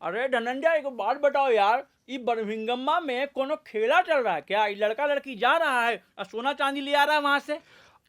अरे धनंजय, एक बात बताओ यार, ये बर्मिंघम में कोनो खेला चल रहा है क्या? ये लड़का लड़की जा रहा है और सोना चांदी ले आ रहा है वहां से।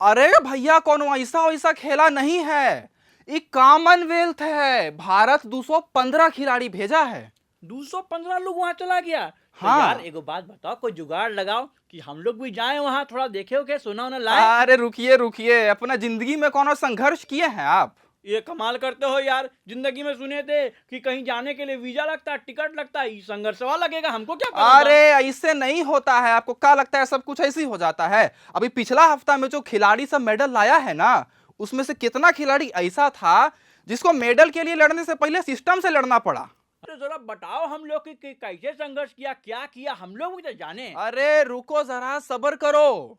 अरे भैया, कोनो ऐसा वैसा खेला नहीं है। ये कॉमनवेल्थ है। भारत 215 खिलाड़ी भेजा है। 215 लोग वहां चला गया। तो यार हाँ। एगो बात बताओ, कोई जुगाड़ लगाओ कि हम लोग भी जाएं वहां, थोड़ा देखे ओके, सोना वोना लाए। अरे रुकिए रुकिए, अपना जिंदगी में कोनो संघर्ष किए हैं आप? ये कमाल करते हो यार, जिंदगी में सुने थे कि कहीं जाने के लिए वीजा लगता है, टिकट लगता है, ये संघर्षवा लगेगा, हमको क्या पता था। अरे ऐसे नहीं होता है। आपको क्या लगता है सब कुछ ऐसे ही हो जाता है? अभी पिछला हफ्ता में जो खिलाड़ी सब मेडल लाया है ना, उसमें से कितना खिलाड़ी ऐसा था जिसको मेडल के लिए लड़ने से पहले सिस्टम से लड़ना पड़ा। अरे जरा बताओ हम लोग कि कैसे संघर्ष किया, क्या किया, हम लोग भी तो जाने। अरे रुको जरा, सब्र करो,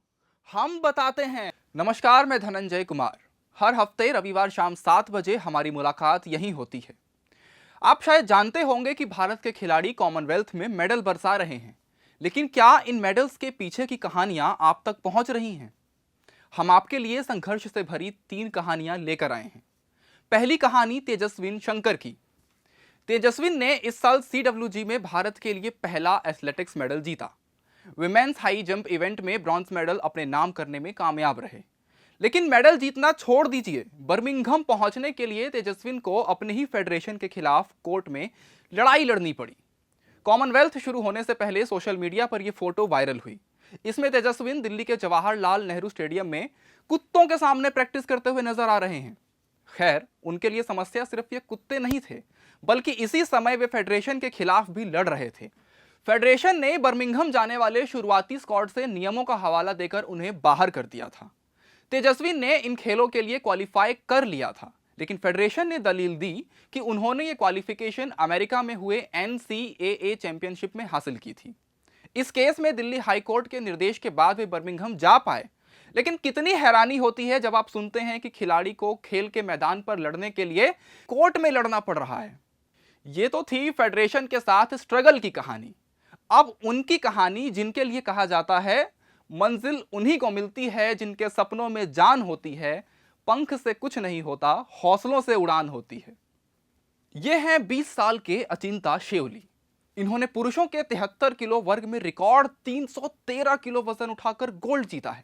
हम बताते हैं। नमस्कार, मैं धनंजय कुमार। हर हफ्ते रविवार शाम 7 बजे हमारी मुलाकात यहीं होती है। आप शायद जानते होंगे कि भारत के खिलाड़ी कॉमनवेल्थ में मेडल बरसा रहे हैं, लेकिन क्या इन मेडल्स के पीछे की कहानियां आप तक पहुंच रही हैं? हम आपके लिए संघर्ष से भरी 3 कहानियां लेकर आए हैं। पहली कहानी तेजस्विन शंकर की। तेजस्विन ने इस साल CWG में भारत के लिए पहला एथलेटिक्स मेडल जीता। विमेन्स हाई जंप इवेंट में ब्रॉन्ज मेडल अपने नाम करने में कामयाब रहे। लेकिन मेडल जीतना छोड़ दीजिए, बर्मिंघम पहुंचने के लिए तेजस्विन को अपने ही फेडरेशन के खिलाफ कोर्ट में लड़ाई लड़नी पड़ी। कॉमनवेल्थ शुरू होने से पहले सोशल मीडिया पर यह फोटो वायरल हुई। इसमें तेजस्विन दिल्ली के जवाहरलाल नेहरू स्टेडियम में कुत्तों के सामने प्रैक्टिस करते हुए नजर आ रहे हैं। खैर, उनके लिए समस्या सिर्फ ये कुत्ते नहीं थे, बल्कि इसी समय वे फेडरेशन के खिलाफ भी लड़ रहे थे। फेडरेशन ने बर्मिंघम जाने वाले शुरुआती स्क्वाड से नियमों का हवाला देकर उन्हें बाहर कर दिया था। तेजस्विन ने इन खेलों के लिए क्वालिफाई कर लिया था, लेकिन फेडरेशन ने दलील दी कि उन्होंने ये क्वालिफिकेशन अमेरिका में हुए NCAA चैंपियनशिप में हासिल की थी। इस केस में दिल्ली हाई कोर्ट के निर्देश के बाद वे बर्मिंघम जा पाए। लेकिन कितनी हैरानी होती है जब आप सुनते हैं कि खिलाड़ी को खेल के मैदान पर लड़ने के लिए कोर्ट में लड़ना पड़ रहा है। ये तो थी फेडरेशन के साथ स्ट्रगल की कहानी। अब उनकी कहानी, जिनके लिए कहा जाता है मंजिल उन्हीं को मिलती है जिनके सपनों में जान होती है, पंख से कुछ नहीं होता, हौसलों से उड़ान होती है। ये हैं 20 साल के अचिंता शेवली। इन्होंने पुरुषों के 73 किलो वर्ग में रिकॉर्ड 313 किलो वजन उठाकर गोल्ड जीता है।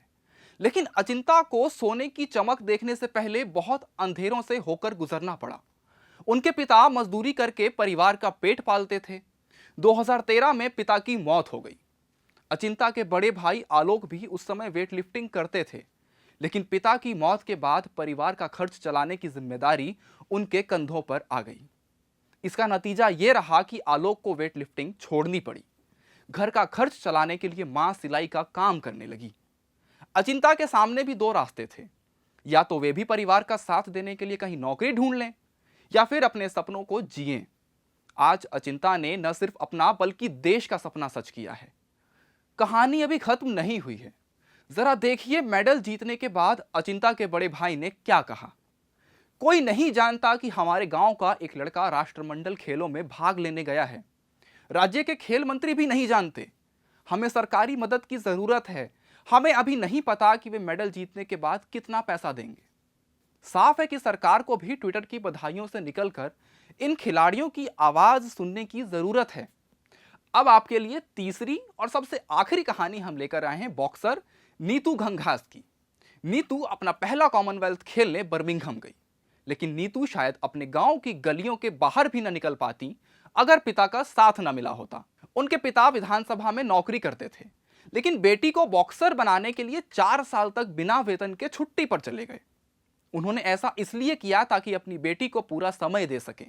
लेकिन अचिंता को सोने की चमक देखने से पहले बहुत अंधेरों से होकर गुजरना पड़ा। उनके पिता मजदूरी करके परिवार का पेट पालते थे। 2013 में पिता की मौत हो गई। अचिंता के बड़े भाई आलोक भी उस समय वेट लिफ्टिंग करते थे, लेकिन पिता की मौत के बाद परिवार का खर्च चलाने की जिम्मेदारी उनके कंधों पर आ गई। इसका नतीजा यह रहा कि आलोक को वेट लिफ्टिंग छोड़नी पड़ी। घर का खर्च चलाने के लिए मां सिलाई का काम करने लगी। अचिंता के सामने भी 2 रास्ते थे। या तो वे भी परिवार का साथ देने के लिए कहीं नौकरी ढूंढ लें, या फिर अपने सपनों को जिएं। आज अचिंता ने न सिर्फ अपना बल्कि देश का सपना सच किया है। कहानी अभी खत्म नहीं हुई है। जरा देखिए मेडल जीतने के बाद अचिंता के बड़े भाई ने क्या कहा। कोई नहीं जानता कि हमारे गांव का एक लड़का राष्ट्रमंडल खेलों में भाग लेने गया है। राज्य के खेल मंत्री भी नहीं जानते। हमें सरकारी मदद की जरूरत है। हमें अभी नहीं पता कि वे मेडल जीतने के बाद कितना पैसा देंगे। साफ है कि सरकार को भी ट्विटर की बधाइयों से निकलकर इन खिलाड़ियों की आवाज सुनने की जरूरत है। अब आपके लिए तीसरी और सबसे आखिरी कहानी हम लेकर आए हैं बॉक्सर नीतू घंघास की। नीतू अपना पहला कॉमनवेल्थ खेलने बर्मिंघम गई, लेकिन नीतू शायद अपने गांव की गलियों के बाहर भी न निकल पाती अगर पिता का साथ न मिला होता। उनके पिता विधानसभा में नौकरी करते थे, लेकिन बेटी को बॉक्सर बनाने के लिए 4 साल तक बिना वेतन के छुट्टी पर चले गए। उन्होंने ऐसा इसलिए किया ताकि अपनी बेटी को पूरा समय दे सकें।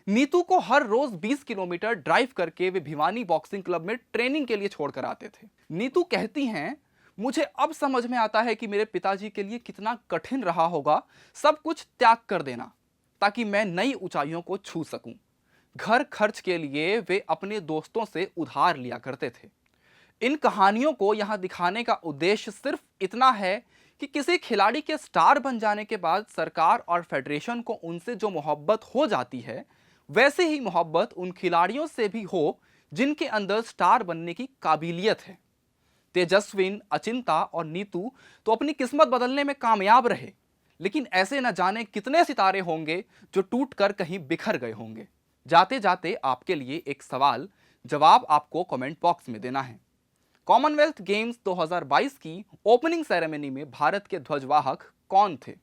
नीतू को हर रोज 20 किलोमीटर ड्राइव करके वे भिवानी बॉक्सिंग क्लब में ट्रेनिंग के लिए छोड़कर आते थे। नीतू कहती हैं, मुझे अब समझ में आता है कि मेरे पिताजी के लिए कितना कठिन रहा होगा सब कुछ त्याग कर देना ताकि मैं नई ऊंचाइयों को छू सकूं। घर खर्च के लिए वे अपने दोस्तों से उधार लिया करते थे। इन कहानियों को यहां दिखाने का उद्देश्य सिर्फ इतना है कि किसी खिलाड़ी के स्टार बन जाने के बाद सरकार और फेडरेशन को उनसे जो मोहब्बत हो जाती है, वैसे ही मोहब्बत उन खिलाड़ियों से भी हो जिनके अंदर स्टार बनने की काबिलियत है। तेजस्विन, अचिंता और नीतू तो अपनी किस्मत बदलने में कामयाब रहे, लेकिन ऐसे न जाने कितने सितारे होंगे जो टूटकर कहीं बिखर गए होंगे। जाते जाते आपके लिए एक सवाल, जवाब आपको कमेंट बॉक्स में देना है। कॉमनवेल्थ गेम्स 2022 की ओपनिंग सेरेमनी में भारत के ध्वजवाहक कौन थे?